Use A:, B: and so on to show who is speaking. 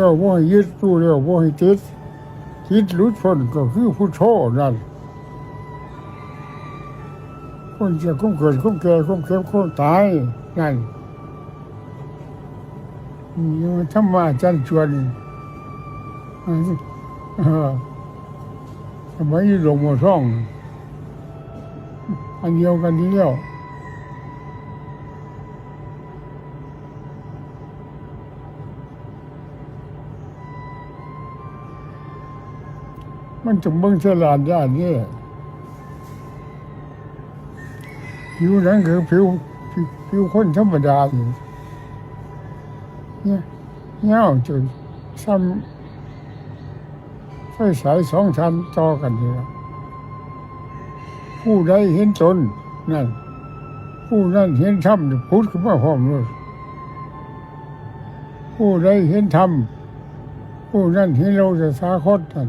A: เราบ่ให้ยึดตู้แล้วบ่ให้ติดจิตหลุดพ้นก็คือพุทโธนั่นคนจะคงเกิดคงแก่คงเก็บคงตายนั่นนี่มันธรรมะจันทร์ชวนสมัยหลวงพ่อท่องอันเดียวกันนี้แล้วมันจะเบิ่งฉลาดด้านนี้ผิวนั้นคือผิวคนธรรมดาเนี่ยเงาจนซ้ำไฟสายสองชั้นต่อกันนี่ละผู้ใดเห็นตนนั่นผู้นั้นเห็นธรรมพุทธขึ้นมาพร้อมเลยผู้ใดเห็นธรรมผู้นั้นเห็นโลกสาคตนั่น